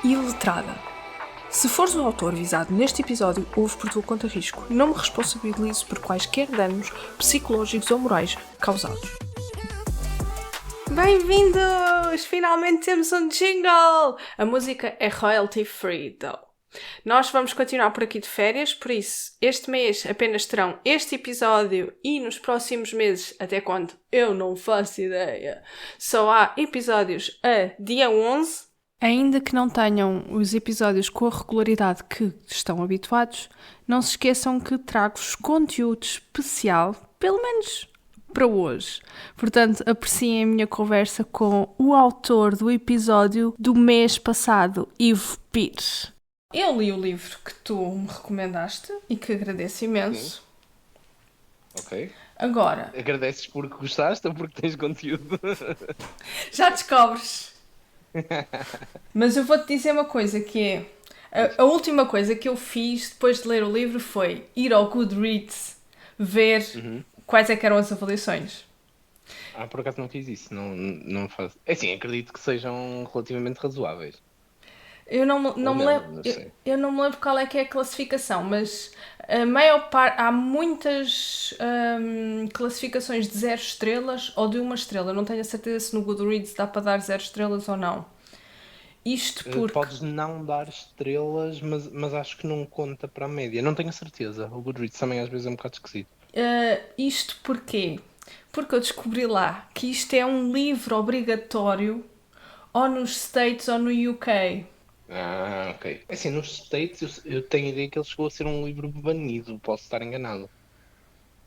iletrada. Se fores o autor visado neste episódio, ouve por tua conta risco. Não me responsabilizo por quaisquer danos psicológicos ou morais causados. Bem-vindos! Finalmente temos um jingle! A música é royalty free, though. Nós vamos continuar por aqui de férias, por isso, este mês apenas terão este episódio e nos próximos meses, até quando eu não faço ideia, só há episódios a dia 11. Ainda que não tenham os episódios com a regularidade que estão habituados, não se esqueçam que trago-vos conteúdo especial, pelo menos para hoje. Portanto, apreciem a minha conversa com o autor do episódio do mês passado, Ivo Pires. Eu li o livro que tu me recomendaste e que agradeço imenso. Ok. Agora... Agradeces porque gostaste ou porque tens conteúdo? Já descobres. Mas eu vou-te dizer uma coisa que é... A última coisa que eu fiz depois de ler o livro foi ir ao Goodreads ver quais é que eram as avaliações. Por acaso não fiz isso. Não faço. É assim, acredito que sejam relativamente razoáveis. Eu não me lembro, eu não me lembro qual é que é a classificação, mas a maior parte, há muitas classificações de 0 estrelas ou de 1 estrela. Não tenho a certeza se no Goodreads dá para dar 0 estrelas ou não. Isto porque... Podes não dar estrelas, mas acho que não conta para a média. Não tenho a certeza. O Goodreads também às vezes é um bocado esquisito. Isto porquê? Porque eu descobri lá que isto é um livro obrigatório ou nos States ou no UK. Ok. Assim, nos States eu tenho a ideia que ele chegou a ser um livro banido, posso estar enganado.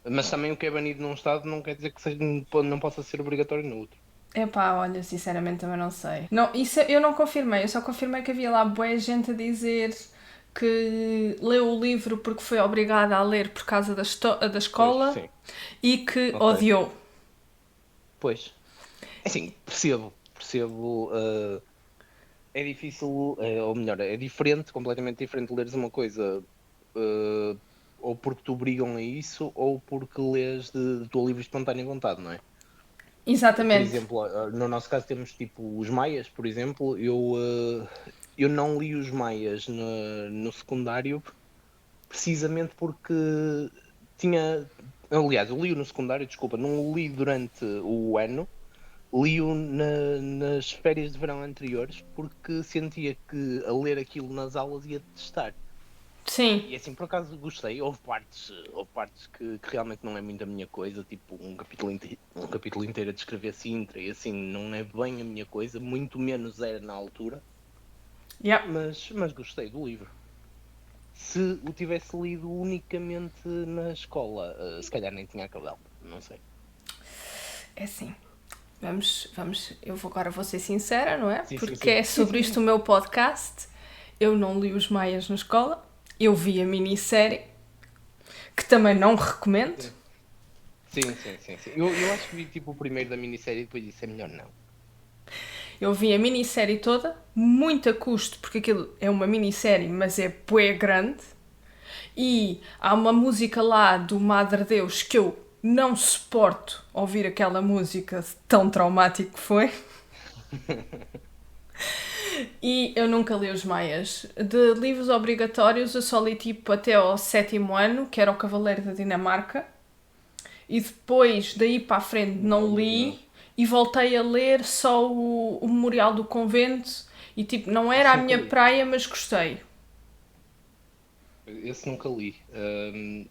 Mas também o que é banido num estado não quer dizer que não possa ser obrigatório no outro. Epá, olha, sinceramente também não sei. Não, isso eu não confirmei, eu só confirmei que havia lá bué gente a dizer que leu o livro porque foi obrigada a ler por causa da escola. Pois, sim. E que odiou. Pois. Assim, percebo. É difícil, ou melhor, é diferente, completamente diferente leres uma coisa ou porque te obrigam a isso ou porque lês de tua livre e espontânea vontade, não é? Exatamente. Por exemplo, no nosso caso temos tipo os Maias, por exemplo, eu não li os Maias no secundário precisamente porque tinha... Aliás, eu li-o no secundário, desculpa, não o li durante o ano, li-o nas férias de verão anteriores porque sentia que a ler aquilo nas aulas ia testar. Sim. E assim, por acaso gostei. Houve partes que realmente não é muito a minha coisa, tipo um capítulo inteiro a descrever Sintra e assim, não é bem a minha coisa, muito menos era na altura. Yeah. Mas gostei do livro. Se o tivesse lido unicamente na escola, se calhar nem tinha acabado, não sei. É assim, vamos, eu agora vou ser sincera, não é? Sim, porque sim. é sobre isto o meu podcast. Eu não li os Maias na escola, eu vi a minissérie, que também não recomendo. Sim. Eu acho que vi tipo o primeiro da minissérie e depois disse é melhor não. Eu vi a minissérie toda, muito a custo, porque aquilo é uma minissérie, mas é bué grande. E há uma música lá do Madre Deus que eu não suporto ouvir aquela música tão traumático que foi. E eu nunca li os Maias. De livros obrigatórios eu só li tipo até ao 7º ano, que era o Cavaleiro da Dinamarca. E depois, daí para a frente, não li. E voltei a ler só o Memorial do Convento. E tipo, não era a minha praia, mas gostei. Esse nunca li.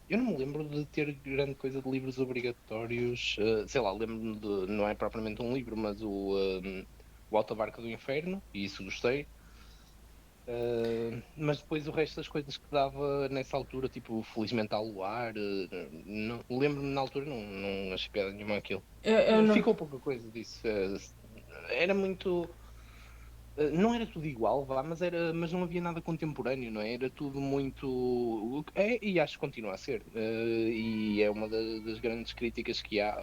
Eu não me lembro de ter grande coisa de livros obrigatórios. Sei lá, lembro-me de... Não é propriamente um livro, mas o Alta Barca do Inferno. E isso gostei. Mas depois o resto das coisas que dava nessa altura, tipo Felizmente ao Luar, lembro-me na altura, não achei piada nenhuma aquilo. Ficou pouca coisa disso. Era muito... Não era tudo igual, mas não havia nada contemporâneo, não é? Era tudo muito... e acho que continua a ser. E é uma das grandes críticas que há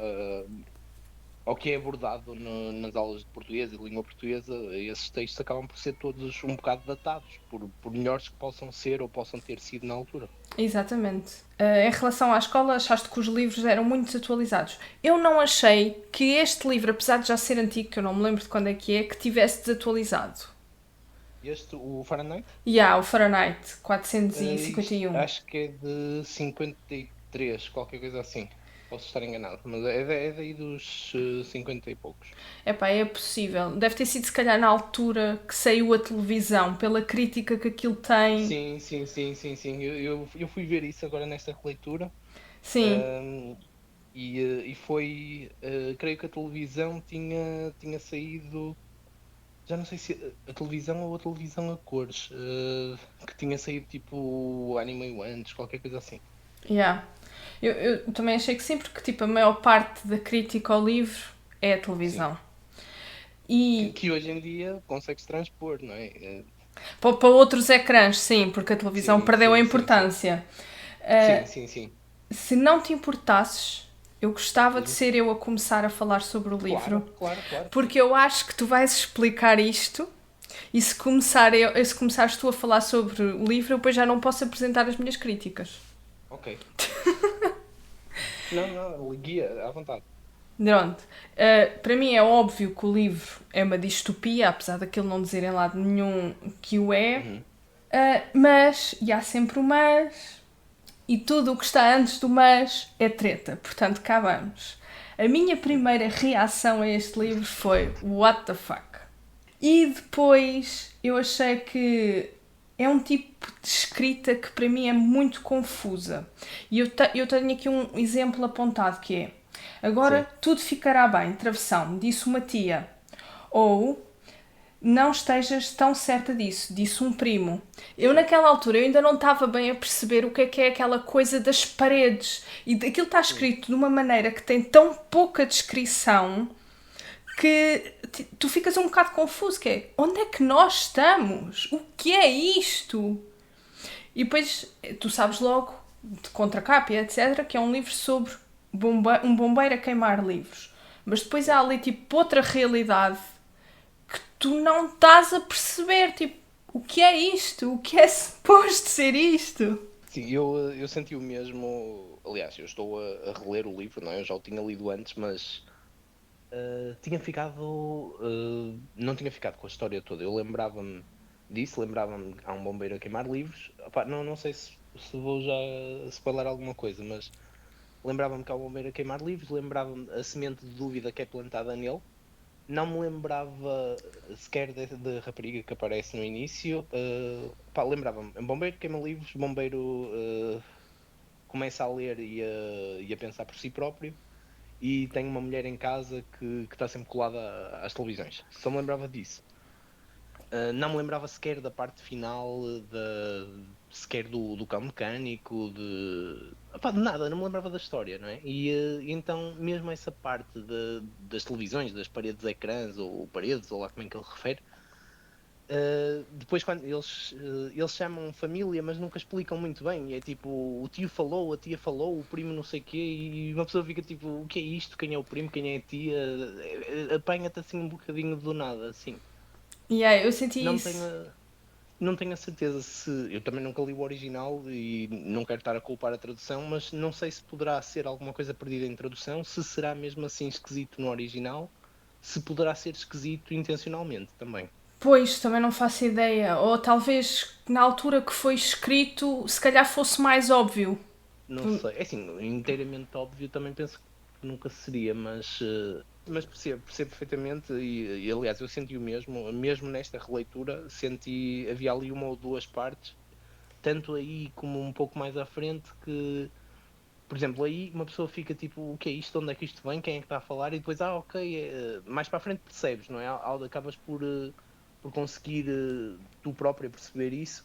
ao que é abordado nas aulas de português e de língua portuguesa. Esses textos acabam por ser todos um bocado datados, por melhores que possam ser ou possam ter sido na altura. Exatamente. Em relação à escola, achaste que os livros eram muito desatualizados. Eu não achei que este livro, apesar de já ser antigo, que eu não me lembro de quando é, que tivesse desatualizado. O Fahrenheit? O Fahrenheit 451. Acho que é de 53, qualquer coisa assim. Posso estar enganado, mas é daí dos 50 e poucos. É possível. Deve ter sido, se calhar, na altura que saiu a televisão, pela crítica que aquilo tem. Sim. Eu fui ver isso agora nesta releitura. Sim. E foi, creio que a televisão tinha saído, já não sei se a televisão ou a televisão a cores, que tinha saído tipo Anime antes, qualquer coisa assim. Eu também achei que sim, porque tipo, a maior parte da crítica ao livro é a televisão. E que hoje em dia consegue-se transpor, não é? Para outros ecrãs, sim, porque a televisão perdeu a importância. Sim. Se não te importasses, eu gostava de ser eu a começar a falar sobre o livro. Claro. Porque eu acho que tu vais explicar isto e se começares tu a falar sobre o livro, eu depois já não posso apresentar as minhas críticas. Ok. Não, guia, à vontade. Pronto. Para mim é óbvio que o livro é uma distopia, apesar daquilo não dizer em lado nenhum que o é. Mas, e há sempre o mas, e tudo o que está antes do mas é treta. Portanto, cá vamos. A minha primeira reação a este livro foi what the fuck? E depois eu achei que é um tipo de escrita que para mim é muito confusa. E eu tenho aqui um exemplo apontado que é: agora tudo ficará bem, travessão, disse uma tia. Ou não estejas tão certa disso, disse um primo. Eu naquela altura eu ainda não estava bem a perceber o que é aquela coisa das paredes. E aquilo está escrito de uma maneira que tem tão pouca descrição que tu ficas um bocado confuso, que é, onde é que nós estamos? O que é isto? E depois tu sabes logo, de contracapa, etc., que é um livro sobre um bombeiro a queimar livros. Mas depois há ali tipo outra realidade que tu não estás a perceber, tipo, o que é isto? O que é suposto ser isto? Sim, eu senti o mesmo. Aliás, eu estou a reler o livro, não é? Eu já o tinha lido antes, mas tinha ficado. Não tinha ficado com a história toda. Eu lembrava-me disso, lembrava-me que há um bombeiro a queimar livros. Opa, não sei se vou já spoiler alguma coisa, mas lembrava-me que há um bombeiro a queimar livros, lembrava-me a semente de dúvida que é plantada nele. Não me lembrava sequer da rapariga que aparece no início. Lembrava-me, um bombeiro queima livros, bombeiro começa a ler e a pensar por si próprio, e tem uma mulher em casa que está sempre colada às televisões. Só me lembrava disso. Não me lembrava sequer da parte final, sequer do campo mecânico, de nada, não me lembrava da história, não é? E então, mesmo essa parte das televisões, das paredes de ecrãs, ou paredes, ou lá como é que ele refere, depois quando eles chamam família, mas nunca explicam muito bem. É tipo, o tio falou, a tia falou, o primo não sei o quê, e uma pessoa fica tipo, o que é isto? Quem é o primo? Quem é a tia? Apanha-te assim um bocadinho do nada, assim. Eu senti isso. Não tenho a certeza se... Eu também nunca li o original e não quero estar a culpar a tradução, mas não sei se poderá ser alguma coisa perdida em tradução, se será mesmo assim esquisito no original, se poderá ser esquisito intencionalmente também. Pois, também não faço ideia. Ou talvez na altura que foi escrito, se calhar fosse mais óbvio. Não sei. É assim, inteiramente óbvio também penso que nunca seria, mas percebo perfeitamente e aliás eu senti o mesmo nesta releitura, havia ali uma ou duas partes, tanto aí como um pouco mais à frente, que, por exemplo, aí uma pessoa fica tipo, o que é isto? Onde é que isto vem? Quem é que está a falar? E depois, ok, mais para a frente percebes, não é? Acabas por conseguir tu própria perceber isso,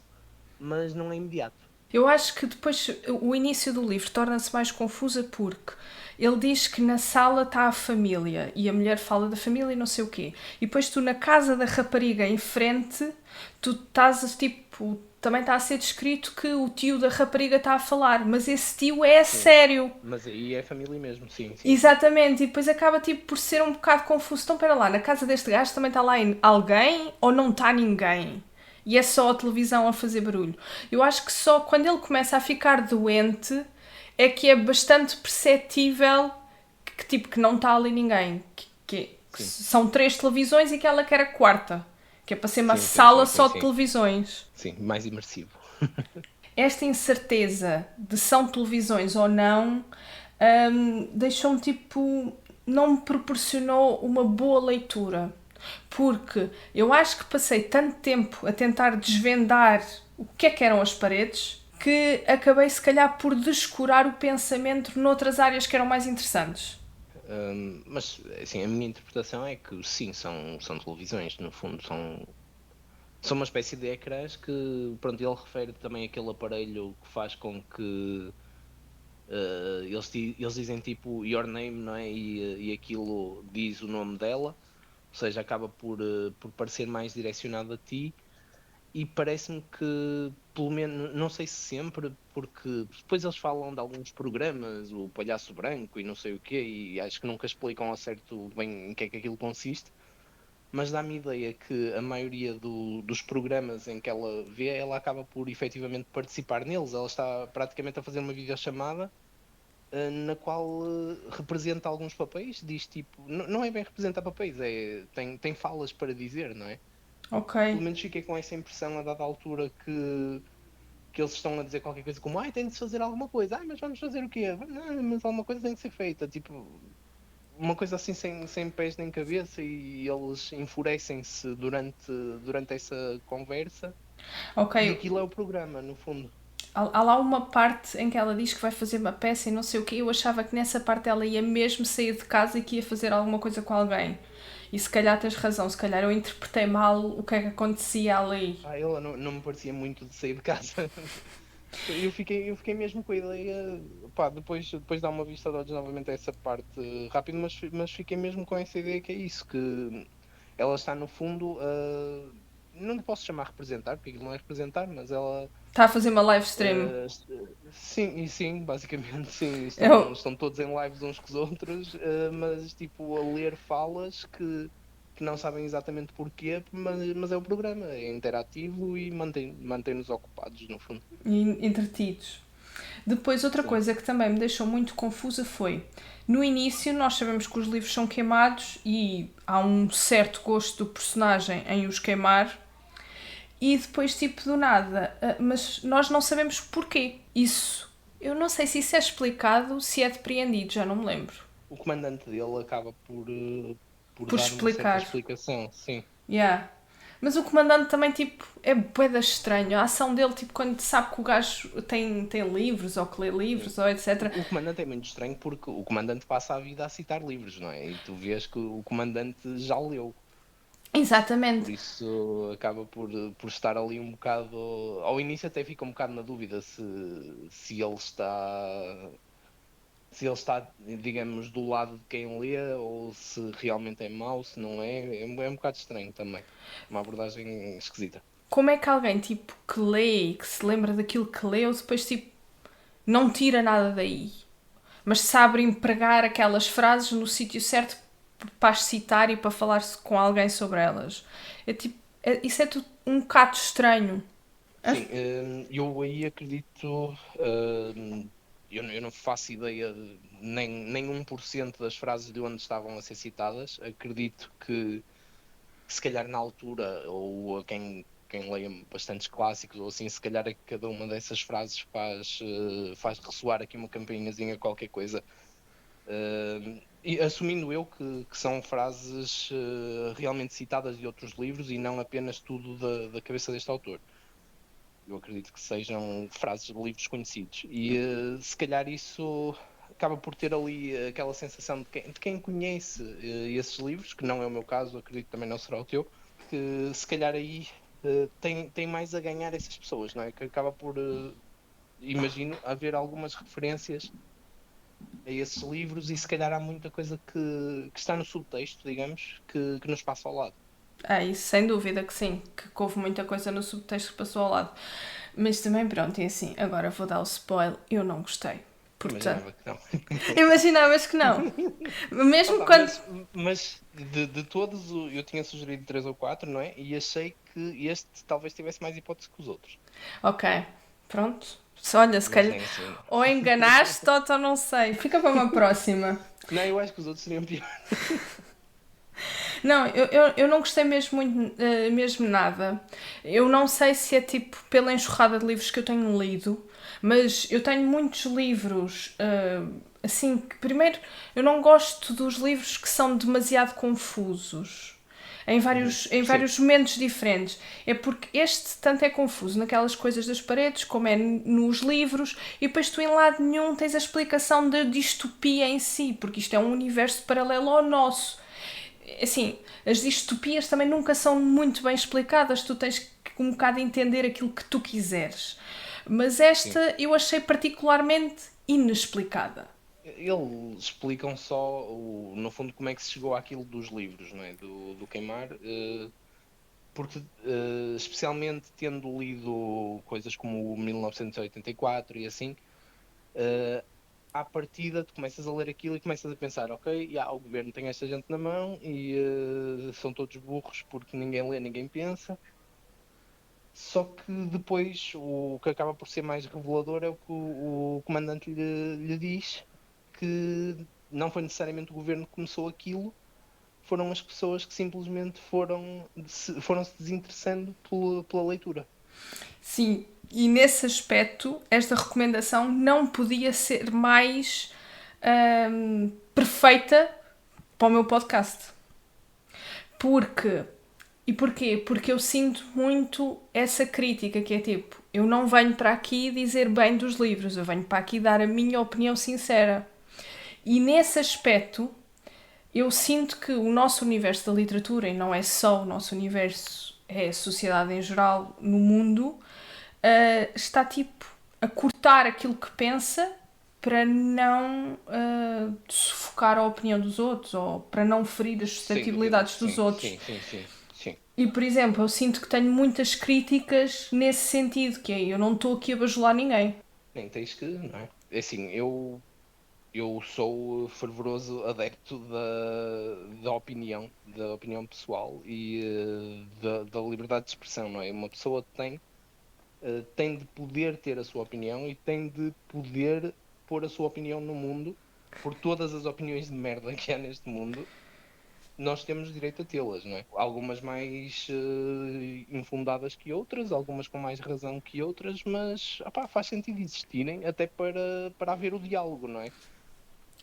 mas não é imediato. Eu acho que depois o início do livro torna-se mais confusa porque ele diz que na sala está a família e a mulher fala da família e não sei o quê. E depois tu na casa da rapariga em frente, tu estás tipo... Também está a ser descrito que o tio da rapariga está a falar, mas esse tio é sério. Mas aí é família mesmo, sim. Exatamente, e depois acaba tipo por ser um bocado confuso. Então, pera lá, na casa deste gajo também está lá alguém ou não está ninguém? E é só a televisão a fazer barulho. Eu acho que só quando ele começa a ficar doente é que é bastante perceptível que não está ali ninguém. Que são 3 televisões e que ela quer a quarta. Que é para ser uma sala só de televisões. Sim, mais imersivo. Esta incerteza de são televisões ou não deixou-me tipo... não me proporcionou uma boa leitura. Porque eu acho que passei tanto tempo a tentar desvendar o que eram as paredes que acabei se calhar por descurar o pensamento noutras áreas que eram mais interessantes. Mas assim, a minha interpretação é que sim, são televisões, no fundo são uma espécie de ecrãs que, pronto, ele refere também aquele aparelho que faz com que eles dizem tipo your name, não é? E aquilo diz o nome dela, ou seja, acaba por parecer mais direcionado a ti. E parece-me que, pelo menos, não sei se sempre, porque depois eles falam de alguns programas, o Palhaço Branco e não sei o quê, e acho que nunca explicam ao certo bem em que é que aquilo consiste, mas dá-me a ideia que a maioria dos programas em que ela vê, ela acaba por efetivamente participar neles. Ela está praticamente a fazer uma videochamada na qual representa alguns papéis, diz tipo, não é bem representar papéis, tem falas para dizer, não é? Ok. Pelo menos fiquei com essa impressão a dada altura que eles estão a dizer qualquer coisa como tem de se fazer alguma coisa, mas vamos fazer o quê? Não, mas alguma coisa tem de ser feita, tipo, uma coisa assim sem pés nem cabeça, e eles enfurecem-se durante essa conversa. Ok. E aquilo é o programa, no fundo. Há lá uma parte em que ela diz que vai fazer uma peça e não sei o quê. Eu achava que nessa parte ela ia mesmo sair de casa e que ia fazer alguma coisa com alguém. E se calhar tens razão, se calhar eu interpretei mal o que é que acontecia ali. Ela não me parecia muito de sair de casa. Eu fiquei mesmo com a ideia, pá, depois de dar uma vista de olhos novamente a essa parte rápido, mas fiquei mesmo com essa ideia que é isso, que ela está no fundo, não lhe posso chamar representar, porque aquilo não é representar, mas ela... Está a fazer uma live stream. Sim, basicamente sim, estão todos em lives uns com os outros, mas tipo a ler falas que não sabem exatamente porquê, mas é o programa, é interativo e mantém-nos ocupados, no fundo. E entretidos. Depois, outra coisa que também me deixou muito confusa foi, no início nós sabemos que os livros são queimados e há um certo gosto do personagem em os queimar, e depois tipo do nada, mas nós não sabemos porquê. Isso, eu não sei se isso é explicado, se é depreendido, já não me lembro. O comandante dele acaba por dar explicar. uma certa explicação, sim. Yeah. Mas o comandante também, tipo, é bué estranho. A ação dele, tipo, quando sabe que o gajo tem livros, ou que lê livros, ou etc. O comandante é muito estranho porque o comandante passa a vida a citar livros, não é? E tu vês que o comandante já leu. Exatamente. Por isso acaba por estar ali um bocado... Ao início até fica um bocado na dúvida se ele está, digamos, do lado de quem lê, ou se realmente é mau, se não é. É um bocado estranho também. Uma abordagem esquisita. Como é que alguém, tipo, que lê e que se lembra daquilo que leu, depois, tipo, não tira nada daí, mas sabe empregar aquelas frases no sítio certo para as citar e para falar com alguém sobre elas? É tipo, isso é tudo um bocado estranho. Sim, eu aí acredito... Eu não faço ideia de nem 1% das frases de onde estavam a ser citadas. Acredito que se calhar na altura, ou a quem leia bastantes clássicos, ou assim, se calhar é que cada uma dessas frases faz ressoar aqui uma campainhazinha, qualquer coisa. E assumindo eu que são frases realmente citadas de outros livros e não apenas tudo da cabeça deste autor. Eu acredito que sejam frases de livros conhecidos. E se calhar isso acaba por ter ali aquela sensação de quem conhece esses livros, que não é o meu caso, acredito que também não será o teu, que se calhar aí tem mais a ganhar essas pessoas, não é? Que acaba por, imagino, haver algumas referências a esses livros, e se calhar há muita coisa que está no subtexto, digamos, que nos passa ao lado. Isso sem dúvida que sim, que houve muita coisa no subtexto que passou ao lado. Mas também, pronto, e assim, agora vou dar o spoiler, eu não gostei. Portanto, imaginava que não. Imaginavas que não. Mesmo quando... Mas de todos, eu tinha sugerido 3 ou 4, não é? E achei que este talvez tivesse mais hipótese que os outros. Ok, pronto. Olha, se calhar... Assim. Ou enganaste ou não sei. Fica para uma próxima. Não, eu acho que os outros seriam pior. Não, eu não gostei mesmo muito, mesmo nada. Eu não sei se é tipo pela enxurrada de livros que eu tenho lido, mas eu tenho muitos livros, assim, que primeiro eu não gosto dos livros que são demasiado confusos. Em vários momentos diferentes. É porque este tanto é confuso naquelas coisas das paredes, como é nos livros, e depois tu em lado nenhum tens a explicação da distopia em si, porque isto é um universo paralelo ao nosso. Assim, as distopias também nunca são muito bem explicadas, tu tens que um bocado entender aquilo que tu quiseres. Mas esta Sim. Eu achei particularmente inexplicada. Eles explicam só, no fundo, como é que se chegou àquilo dos livros, não é? Do queimar, porque, especialmente tendo lido coisas como o 1984 e assim, à partida tu começas a ler aquilo e começas a pensar, ok, o governo tem esta gente na mão e são todos burros porque ninguém lê, ninguém pensa. Só que depois o que acaba por ser mais revelador é o que o comandante lhe diz, que não foi necessariamente o governo que começou aquilo, foram as pessoas que simplesmente foram-se desinteressando pela leitura. Sim, e nesse aspecto, esta recomendação não podia ser mais perfeita para o meu podcast. Porque. E porquê? Porque eu sinto muito essa crítica que é tipo, eu não venho para aqui dizer bem dos livros, eu venho para aqui dar a minha opinião sincera. E nesse aspecto, eu sinto que o nosso universo da literatura, e não é só o nosso universo, é a sociedade em geral no mundo, está tipo a cortar aquilo que pensa para não sufocar a opinião dos outros ou para não ferir as suscetibilidades dos outros. Sim. E, por exemplo, eu sinto que tenho muitas críticas nesse sentido, que é, eu não estou aqui a bajular ninguém. Nem tens que, não é? É assim, eu sou fervoroso adepto da opinião pessoal e da liberdade de expressão, não é? Uma pessoa tem de poder ter a sua opinião e tem de poder pôr a sua opinião no mundo, por todas as opiniões de merda que há neste mundo, nós temos direito a tê-las, não é? Algumas mais infundadas que outras, algumas com mais razão que outras, mas faz sentido existirem até para haver o diálogo, não é?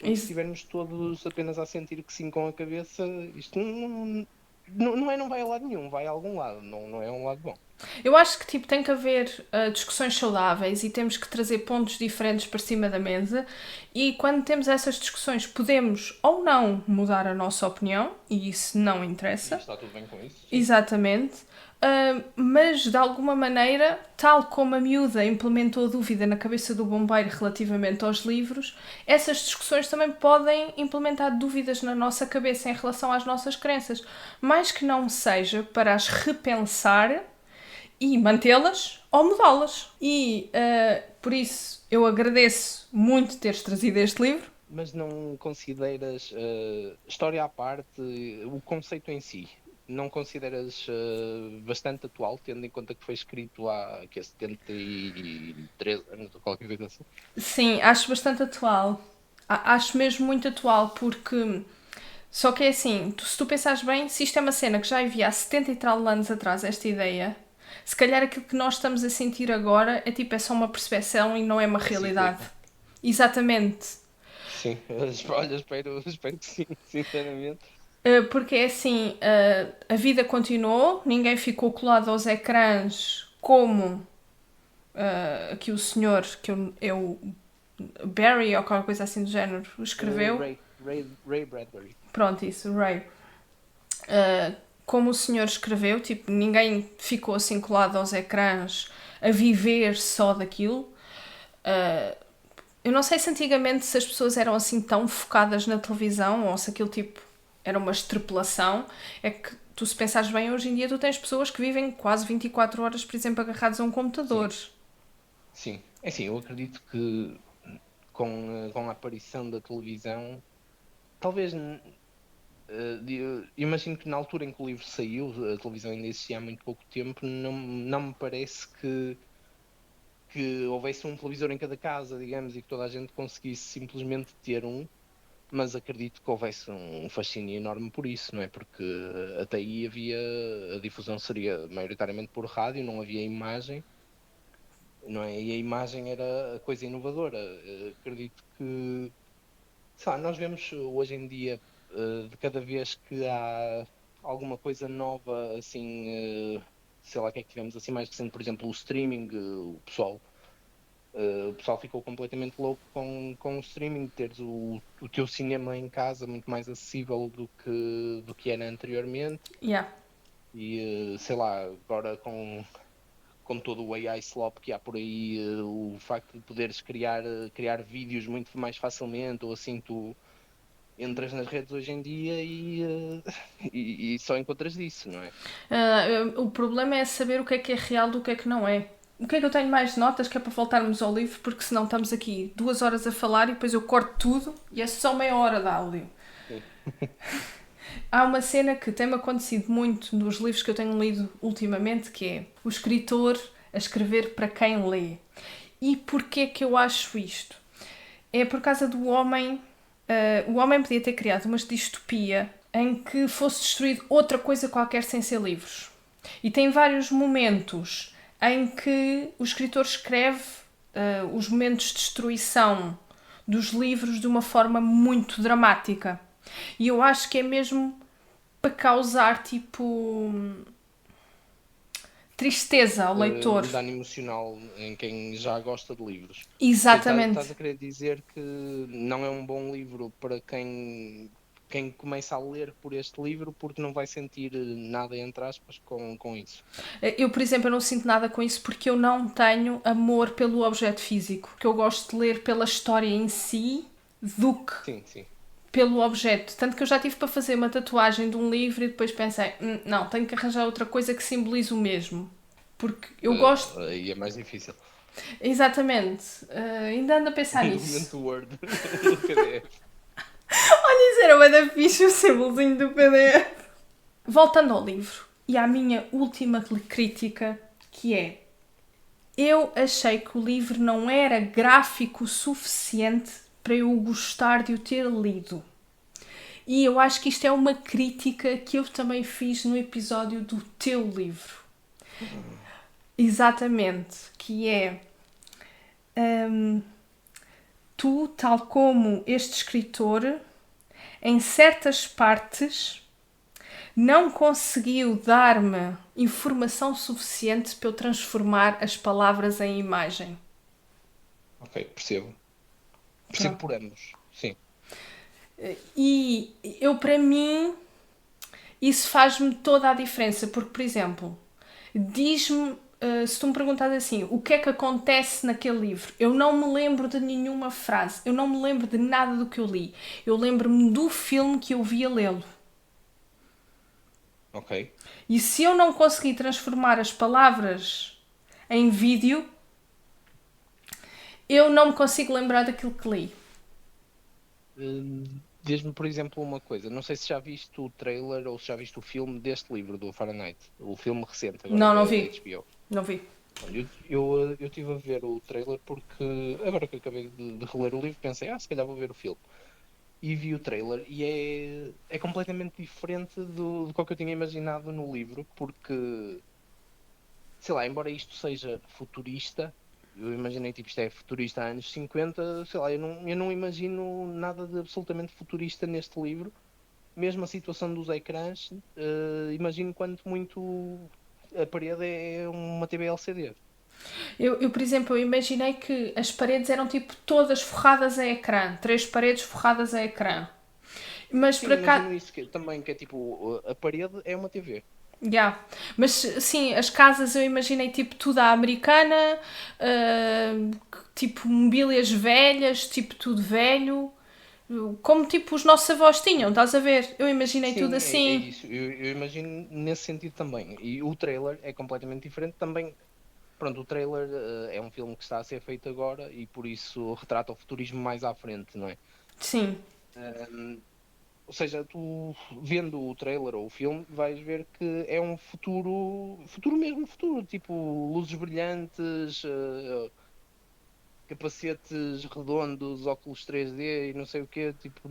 Se estivermos todos apenas a sentir que sim com a cabeça, isto não vai a lado nenhum, vai a algum lado, não é um lado bom. Eu acho que tipo, tem que haver discussões saudáveis e temos que trazer pontos diferentes para cima da mesa, e quando temos essas discussões podemos ou não mudar a nossa opinião, e isso não interessa. E está tudo bem com isso? Sim. Exatamente. Mas de alguma maneira, tal como a miúda implementou a dúvida na cabeça do bombeiro relativamente aos livros, essas discussões também podem implementar dúvidas na nossa cabeça em relação às nossas crenças, mais que não seja para as repensar e mantê-las ou mudá-las. E por isso eu agradeço muito teres trazido este livro. Mas não consideras, história à parte, o conceito em si, não consideras bastante atual, tendo em conta que foi escrito há 73 anos ou qualquer coisa assim? Sim, acho bastante atual. Acho mesmo muito atual, porque só que é assim, se tu pensares bem, se isto é uma cena que já havia há 70 e tal anos atrás, esta ideia, se calhar aquilo que nós estamos a sentir agora é tipo, é só uma percepção e não é uma realidade. Exatamente. Sim, olha, espero que sim, sinceramente. Porque é assim, a vida continuou, ninguém ficou colado aos ecrãs como aqui o senhor, que eu Barry ou qualquer coisa assim do género, escreveu. Ray Bradbury. Pronto, isso, Ray. Como o senhor escreveu, tipo, ninguém ficou assim colado aos ecrãs a viver só daquilo. Eu não sei se antigamente se as pessoas eram assim tão focadas na televisão ou se aquilo tipo era uma extrapolação. É que tu, se pensares bem, hoje em dia tu tens pessoas que vivem quase 24 horas, por exemplo, agarrados a um computador. Sim. É assim, eu acredito que com a aparição da televisão, talvez imagino que na altura em que o livro saiu, a televisão ainda existia há muito pouco tempo, não me parece que houvesse um televisor em cada casa, digamos, e que toda a gente conseguisse simplesmente ter um. mas acredito que houvesse um fascínio enorme por isso, não é? Porque até aí a difusão seria maioritariamente por rádio, não havia imagem, não é? E a imagem era a coisa inovadora. Acredito que, sei lá, nós vemos hoje em dia, de cada vez que há alguma coisa nova, assim, sei lá, o que é que tivemos assim mais recente, por exemplo, o streaming, o pessoal ficou completamente louco com o streaming, teres o teu cinema em casa muito mais acessível do que era anteriormente. Yeah. E sei lá, agora com todo o AI slop que há por aí, o facto de poderes criar vídeos muito mais facilmente, ou assim, tu entras nas redes hoje em dia e só encontras isso, não é? O problema é saber o que é real do que é que não é. O que é que eu tenho mais notas que é para voltarmos ao livro, porque senão estamos aqui 2 horas a falar e depois eu corto tudo e é só meia hora de áudio. Sim. Há uma cena que tem-me acontecido muito nos livros que eu tenho lido ultimamente, que é o escritor a escrever para quem lê. E porquê que eu acho isto? É por causa do homem. O homem podia ter criado uma distopia em que fosse destruído outra coisa qualquer sem ser livros. E tem vários momentos em que o escritor escreve os momentos de destruição dos livros de uma forma muito dramática. E eu acho que é mesmo para causar tipo tristeza ao leitor. Um dano emocional em quem já gosta de livros. Exatamente. Estás a querer dizer que não é um bom livro para quem começa a ler por este livro porque não vai sentir nada, entre aspas, com isso. Eu, por exemplo, eu não sinto nada com isso porque eu não tenho amor pelo objeto físico. Que eu gosto de ler pela história em si do que Sim, sim. pelo objeto. Tanto que eu já tive para fazer uma tatuagem de um livro e depois pensei, não, tenho que arranjar outra coisa que simbolize o mesmo. Porque eu gosto. Aí é mais difícil. Exatamente. Ainda ando a pensar Um nisso. documento Word no PDF. Olha, isso era uma da fixe o símbolozinho do PDF. Voltando ao livro e à minha última crítica, que é: eu achei que o livro não era gráfico o suficiente para eu gostar de o ter lido. E eu acho que isto é uma crítica que eu também fiz no episódio do teu livro. Exatamente, que é tu, tal como este escritor, em certas partes não conseguiu dar-me informação suficiente para eu transformar as palavras em imagem. Ok, percebo. Percebo por ambos, sim. E eu, para mim, isso faz-me toda a diferença, porque, por exemplo, diz-me, se tu me perguntas assim, o que é que acontece naquele livro? Eu não me lembro de nenhuma frase, eu não me lembro de nada do que eu li. Eu lembro-me do filme que eu vi a lê-lo. Ok. E se eu não conseguir transformar as palavras em vídeo, eu não me consigo lembrar daquilo que li. Diz-me, por exemplo, uma coisa. Não sei se já viste o trailer ou se já viste o filme deste livro, do Fahrenheit. O filme recente, agora Não, não da vi. HBO. Não vi. Eu estive a ver o trailer porque, agora que acabei de reler o livro, pensei, se calhar vou ver o filme. E vi o trailer e é completamente diferente do que eu tinha imaginado no livro, porque, sei lá, embora isto seja futurista, eu imaginei, tipo, isto é futurista há anos 50, sei lá, eu não imagino nada de absolutamente futurista neste livro. Mesmo a situação dos ecrãs, imagino quanto muito a parede é uma TV LCD. Eu, por exemplo, eu imaginei que as paredes eram tipo todas forradas a ecrã. 3 paredes forradas a ecrã. Mas Sim, por acaso. imagino isso também, que é tipo, a parede é uma TV. Yeah. Mas sim, as casas eu imaginei tipo tudo à americana, tipo mobílias velhas, tipo tudo velho, como tipo os nossos avós tinham, estás a ver? Eu imaginei tudo Sim, é assim. isso. Eu imagino nesse sentido também. E o trailer é completamente diferente também. Pronto, o trailer é um filme que está a ser feito agora e por isso retrata o futurismo mais à frente, não é? Sim. Ou seja, tu vendo o trailer ou o filme vais ver que é um futuro, futuro mesmo futuro, tipo luzes brilhantes, capacetes redondos, óculos 3D e não sei o quê, tipo,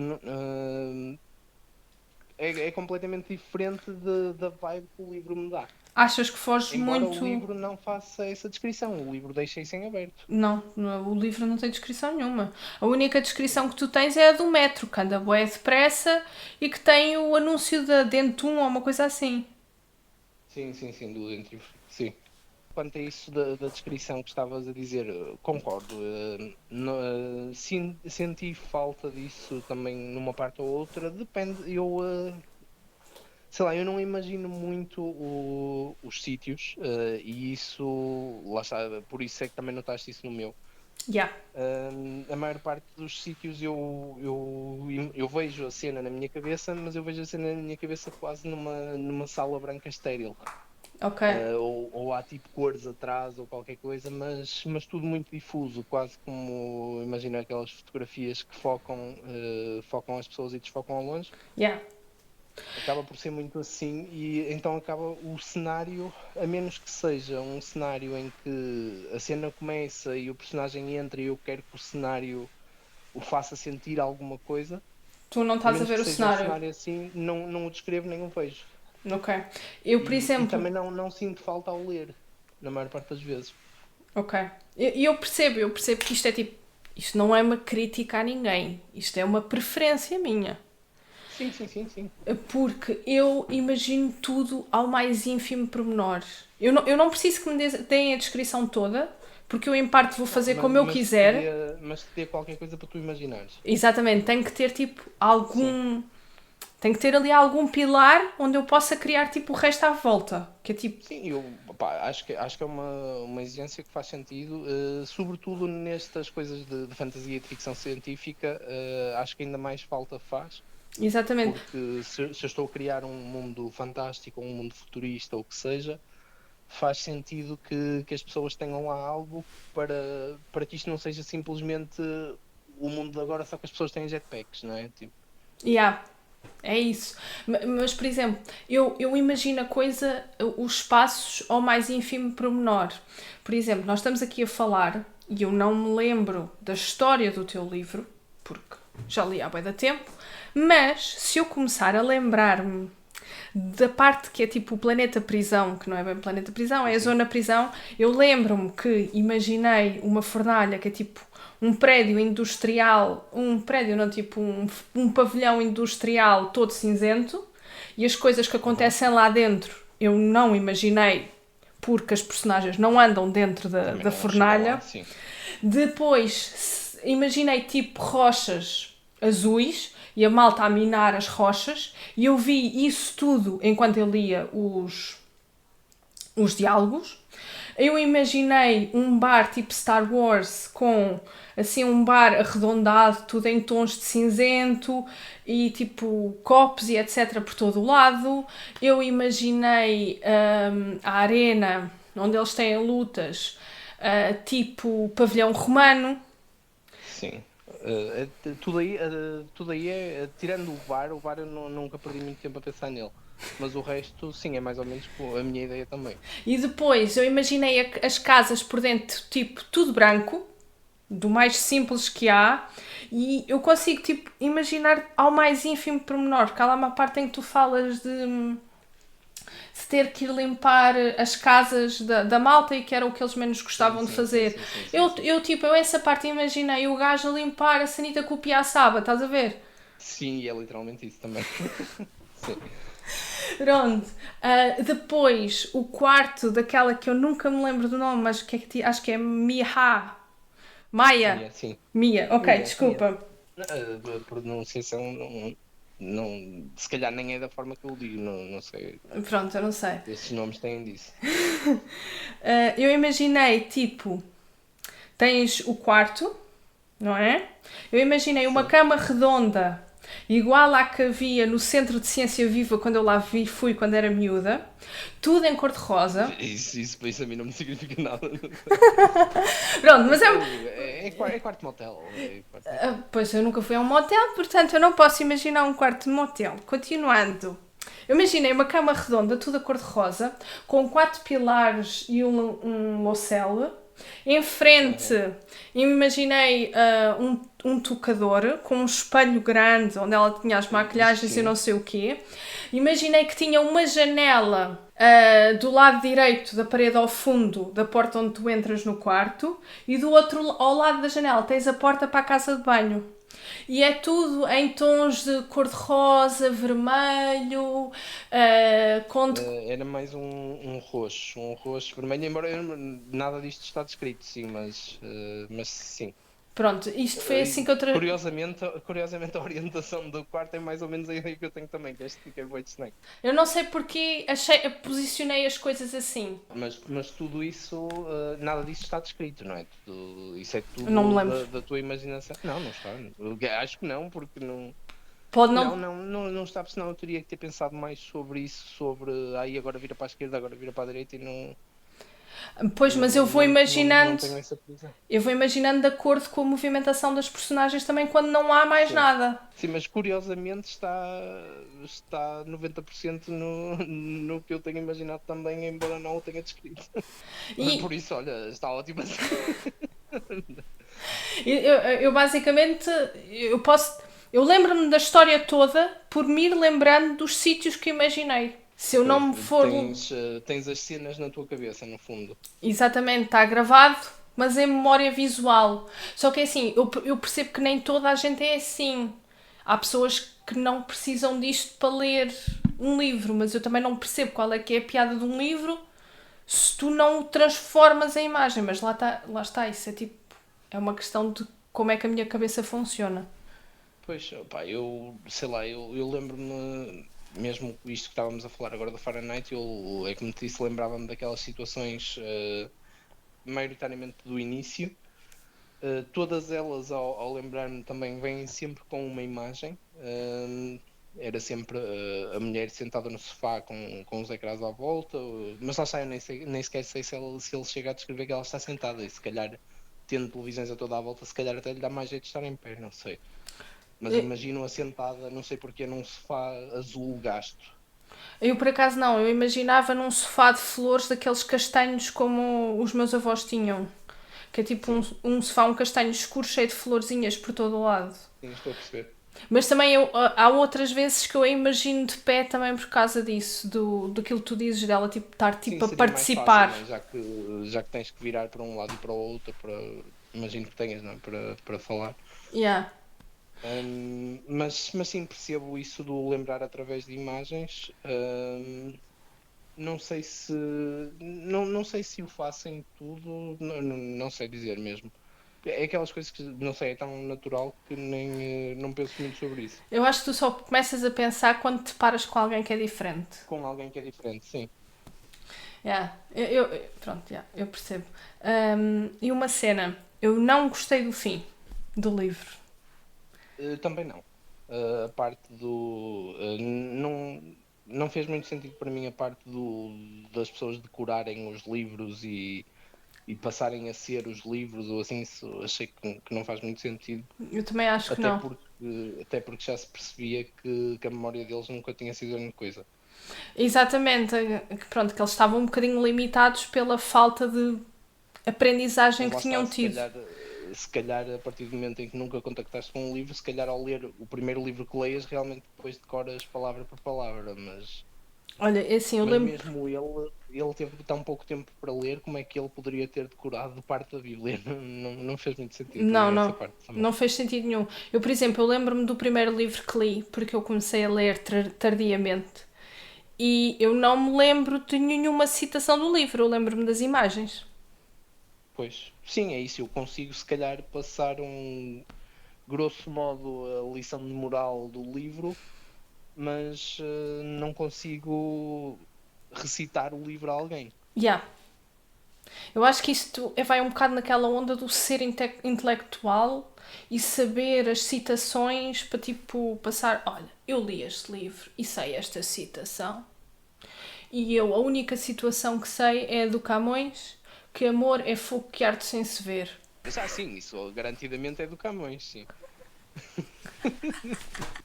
é completamente diferente da vibe que o livro me dá. Achas que foge Embora muito... o livro não faça essa descrição, o livro deixa isso em aberto. Não, o livro não tem descrição nenhuma. A única descrição que tu tens é a do metro, que anda bué depressa e que tem o anúncio da Dentum ou uma coisa assim. Sim, do Dentum, sim. Quanto a isso da descrição que estavas a dizer, concordo. Senti falta disso também numa parte ou outra. Depende, sei lá, eu não imagino muito os sítios e isso, lá está, por isso é que também notaste isso no meu. Yeah. A maior parte dos sítios eu vejo a cena na minha cabeça, mas eu vejo a cena na minha cabeça quase numa sala branca estéril. Ok. Ou há tipo cores atrás ou qualquer coisa, mas tudo muito difuso, quase como, imagina aquelas fotografias que focam as pessoas e desfocam ao longe. Yeah. Acaba por ser muito assim e então acaba o cenário, a menos que seja um cenário em que a cena começa e o personagem entra e eu quero que o cenário o faça sentir alguma coisa. Tu não estás a ver o cenário. Um cenário assim, não o descrevo nem o vejo. Ok. Eu, por exemplo... E também não sinto falta ao ler, na maior parte das vezes. Ok. E eu percebo que isto é tipo... Isto não é uma crítica a ninguém. Isto é uma preferência minha. Sim. Porque eu imagino tudo ao mais ínfimo pormenor. Eu não preciso que me deem a descrição toda, porque eu em parte vou fazer como eu quiser. Mas te dê qualquer coisa para tu imaginares. Exatamente. Tem que ter tipo algum... Sim. Tem que ter ali algum pilar onde eu possa criar tipo o resto à volta. Que é tipo... Sim, acho que é uma exigência que faz sentido, sobretudo nestas coisas de fantasia e de ficção científica, acho que ainda mais falta faz. Exatamente. Porque se eu estou a criar um mundo fantástico, um mundo futurista ou o que seja, faz sentido que as pessoas tenham lá algo para que isto não seja simplesmente o mundo de agora, só que as pessoas têm jetpacks, não é? Tipo... Yeah. É isso. Mas, por exemplo, eu imagino a coisa, os passos ao mais ínfimo pormenor. Por exemplo, nós estamos aqui a falar e eu não me lembro da história do teu livro, porque já li há bué de tempo, mas se eu começar a lembrar-me da parte que é tipo o planeta prisão, que não é bem planeta prisão, é a zona prisão, eu lembro-me que imaginei uma fornalha que é tipo um prédio industrial, um pavilhão industrial todo cinzento, e as coisas que acontecem lá dentro eu não imaginei, porque as personagens não andam dentro da fornalha. Lá, depois imaginei tipo rochas azuis e a malta a minar as rochas, e eu vi isso tudo enquanto eu lia os diálogos. Eu imaginei um bar tipo Star Wars, com assim um bar arredondado, tudo em tons de cinzento e tipo copos e etc por todo o lado. Eu imaginei a arena onde eles têm lutas, tipo pavilhão romano. Sim. Tudo aí é, tirando o bar eu nunca perdi muito tempo a pensar nele. Mas o resto, sim, é mais ou menos a minha ideia também. E depois eu imaginei as casas por dentro, tipo, tudo branco, do mais simples que há, e eu consigo, tipo, imaginar ao mais ínfimo pormenor, porque há lá uma parte em que tu falas de ter que ir limpar as casas da malta e que era o que eles menos gostavam de fazer. Eu essa parte imaginei o gajo a limpar a sanita com o piaçaba, estás a ver? Sim, e é literalmente isso também. Sim. Pronto. Depois, o quarto daquela que eu nunca me lembro do nome, mas que acho que é Maia. Mia, sim. Mia, ok, Mia, desculpa. A pronunciação não, se calhar nem é da forma que eu digo, não sei. Pronto, eu não sei. Esses nomes têm disso. Eu imaginei, tipo, tens o quarto, não é? Eu imaginei uma cama redonda, igual à que havia no Centro de Ciência Viva quando eu lá fui quando era miúda, tudo em cor-de-rosa. Isso a mim não me significa nada. Pronto, mas é quarto motel. Pois eu nunca fui a um motel, portanto eu não posso imaginar um quarto de motel. Continuando. Eu imaginei uma cama redonda, tudo a cor-de-rosa, com 4 pilares e um locel. Em frente, imaginei um tocador com um espelho grande onde ela tinha as maquilhagens e não sei o quê. Imaginei que tinha uma janela do lado direito da parede ao fundo da porta onde tu entras no quarto e do outro ao lado da janela tens a porta para a casa de banho. E é tudo em tons de cor-de-rosa, vermelho, Era mais um roxo vermelho, embora nada disto está descrito, sim, mas sim. Pronto, isto foi assim que eu... Curiosamente, a orientação do quarto é mais ou menos a ideia que eu tenho também, que este fica bué de Snake. Eu não sei porque posicionei as coisas assim. Mas tudo isso, nada disso está descrito, não é? Isso é tudo não me lembro. Da tua imaginação. Não está. Acho que não, porque não... Pode não... Não está, porque senão eu teria que ter pensado mais sobre isso, aí agora vira para a esquerda, agora vira para a direita e não... Pois, mas eu vou imaginando... Não tenho essa prisão. Eu vou imaginando de acordo com a movimentação das personagens também quando não há mais nada. Sim, mas curiosamente está 90% no que eu tenho imaginado também, embora não o tenha descrito. Por isso, olha, está ótimo assim. Eu basicamente, eu lembro-me da história toda por me ir lembrando dos sítios que imaginei. Se eu não me for... Tens as cenas na tua cabeça, no fundo. Exatamente, está gravado, mas em memória visual. Só que é assim, eu percebo que nem toda a gente é assim. Há pessoas que não precisam disto para ler um livro, mas eu também não percebo qual é que é a piada de um livro se tu não o transformas em imagem. Mas lá está, isso é tipo... É uma questão de como é que a minha cabeça funciona. Pois, pá, eu sei lá, eu lembro-me, mesmo isto que estávamos a falar agora do Fahrenheit, é como te disse, lembrava-me daquelas situações maioritariamente do início. Todas elas, ao lembrar-me, também vêm sempre com uma imagem. Era sempre a mulher sentada no sofá com os ecrãs à volta, mas lá está, eu nem sequer sei se ele chega a descrever que ela está sentada, e se calhar, tendo televisões a toda à volta, se calhar até lhe dá mais jeito de estar em pé, não sei. Mas imagino-a sentada, não sei porquê, num sofá azul gasto. Eu por acaso não, eu imaginava num sofá de flores daqueles castanhos como os meus avós tinham. Que é tipo um sofá, um castanho escuro cheio de florzinhas por todo o lado. Sim, estou a perceber. Mas também há outras vezes que eu a imagino de pé também por causa disso, daquilo que tu dizes dela tipo, estar tipo, a participar. Mais fácil, já que tens que virar para um lado e para o outro, imagino que tenhas, não é? Para falar. Yeah. Mas sim, percebo isso do lembrar através de imagens. Não sei se não sei se o faço em tudo, não sei dizer mesmo. É aquelas coisas que, não sei, é tão natural que nem não penso muito sobre isso. Eu acho que tu só começas a pensar quando te paras com alguém que é diferente. Com alguém que é diferente, sim. Yeah. Pronto, yeah, eu percebo. E uma cena, eu não gostei do fim do livro. Também não. A parte do... não fez muito sentido para mim a parte das pessoas decorarem os livros e passarem a ser os livros ou assim, isso achei que não faz muito sentido. Eu também acho que não. Até porque já se percebia que a memória deles nunca tinha sido a mesma coisa. Exatamente, pronto, que eles estavam um bocadinho limitados pela falta de aprendizagem que tinham tido. Se calhar a partir do momento em que nunca contactaste com um livro, se calhar ao ler o primeiro livro que leias, realmente depois decoras palavra por palavra, mas... Olha, é assim, eu lembro... mesmo ele teve tão pouco tempo para ler, como é que ele poderia ter decorado parte da Bíblia? Não fez muito sentido. Não fez sentido nenhum. Eu, por exemplo, eu lembro-me do primeiro livro que li, porque eu comecei a ler tardiamente, e eu não me lembro de nenhuma citação do livro, eu lembro-me das imagens. Pois, sim, é isso, eu consigo se calhar passar grosso modo a lição de moral do livro, mas não consigo recitar o livro a alguém. Eu acho que isto vai um bocado naquela onda do ser intelectual e saber as citações para tipo passar, olha, eu li este livro e sei esta citação e a única situação que sei é a do Camões, que amor é fogo que arde sem se ver. Sim, isso garantidamente é do Camões, sim.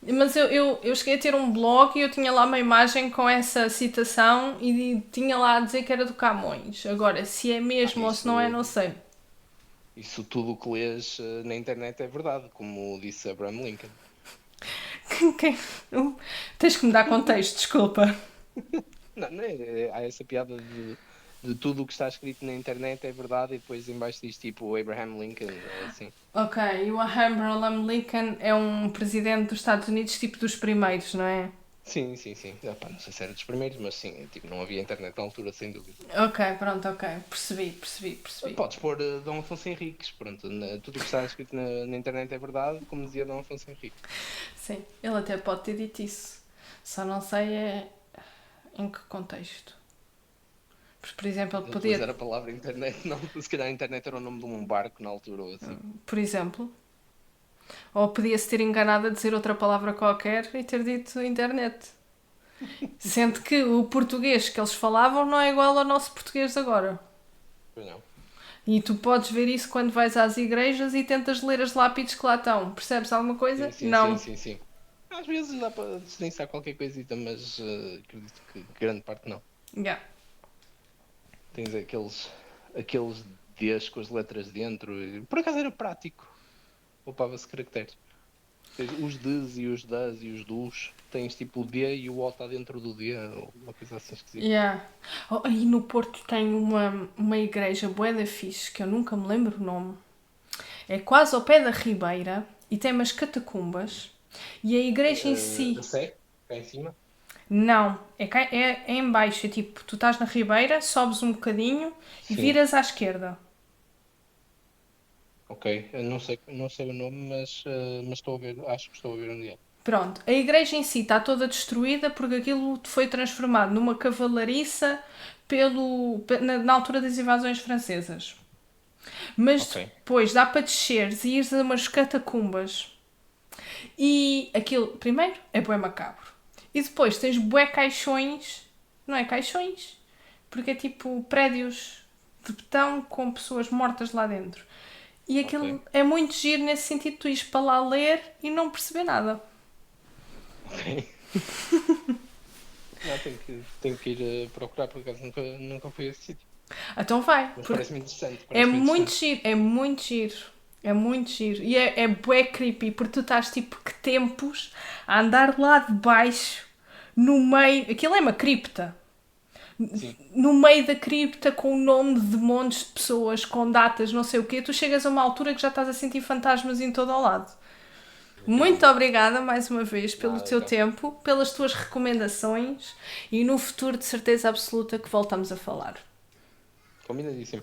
Mas eu cheguei a ter um blog e eu tinha lá uma imagem com essa citação e tinha lá a dizer que era do Camões. Agora, se é mesmo ou se não é, não sei. Isso tudo o que lês na internet é verdade, como disse Abraham Lincoln. Tens que me dar contexto, desculpa. Não, há essa piada de tudo o que está escrito na internet é verdade e depois em baixo diz tipo Abraham Lincoln, assim. Ok, e o Abraham Lincoln é um presidente dos Estados Unidos tipo dos primeiros, não é? Sim. Não sei se era dos primeiros, mas sim, tipo, não havia internet na altura, sem dúvida. Ok, pronto, ok. Percebi. Podes pôr Dom Afonso Henriques, pronto, tudo o que está escrito na internet é verdade, como dizia Dom Afonso Henriques. Sim, ele até pode ter dito isso. Só não sei em que contexto. Por exemplo, ele podia... usar a palavra internet, não, se calhar a internet era o nome de um barco na altura ou assim. Por exemplo. Ou podia-se ter enganado a dizer outra palavra qualquer e ter dito internet. Sendo que o português que eles falavam não é igual ao nosso português agora. Pois não. E tu podes ver isso quando vais às igrejas e tentas ler as lápides que lá estão. Percebes alguma coisa? Sim. Não. Sim. Às vezes dá para diferenciar qualquer coisita, mas acredito que grande parte não. Yeah. Tens aqueles Ds com as letras dentro. Por acaso era prático. Poupava-se caracteres. Tens os Ds e os Das e os Dus. Tens tipo o D e o O está dentro do D. Ou uma coisa assim esquisita. Yeah. Oh, aí no Porto tem uma igreja bué da fixe, que eu nunca me lembro o nome. É quase ao pé da Ribeira e tem umas catacumbas. E a igreja em si... A Sé? Cá em cima? Não, é em baixo. É tipo, tu estás na Ribeira, sobes um bocadinho e viras à esquerda. Ok, eu não sei o nome, mas estou a ver, acho que estou a ver onde é. Pronto, a igreja em si está toda destruída porque aquilo foi transformado numa cavalariça na altura das invasões francesas. Mas depois dá para desceres e ires a umas catacumbas. E aquilo, primeiro, é bué macabro. E depois tens bué caixões, não é caixões, porque é tipo prédios de betão com pessoas mortas lá dentro. E aquilo é muito giro nesse sentido, tu ires para lá ler e não perceber nada. Ok. Não, tenho que ir procurar, por acaso nunca fui a esse sítio. Então vai. Mas parece-me interessante. É muito giro. É muito giro. E é bué creepy, porque tu estás tipo que tempos a andar lá de baixo, no meio... Aquilo é uma cripta. Sim. No meio da cripta, com o nome de montes de pessoas, com datas, não sei o quê, tu chegas a uma altura que já estás a sentir fantasmas em todo o lado. Muito obrigada mais uma vez pelo teu tempo, pelas tuas recomendações e no futuro de certeza absoluta que voltamos a falar. Combinadíssimo.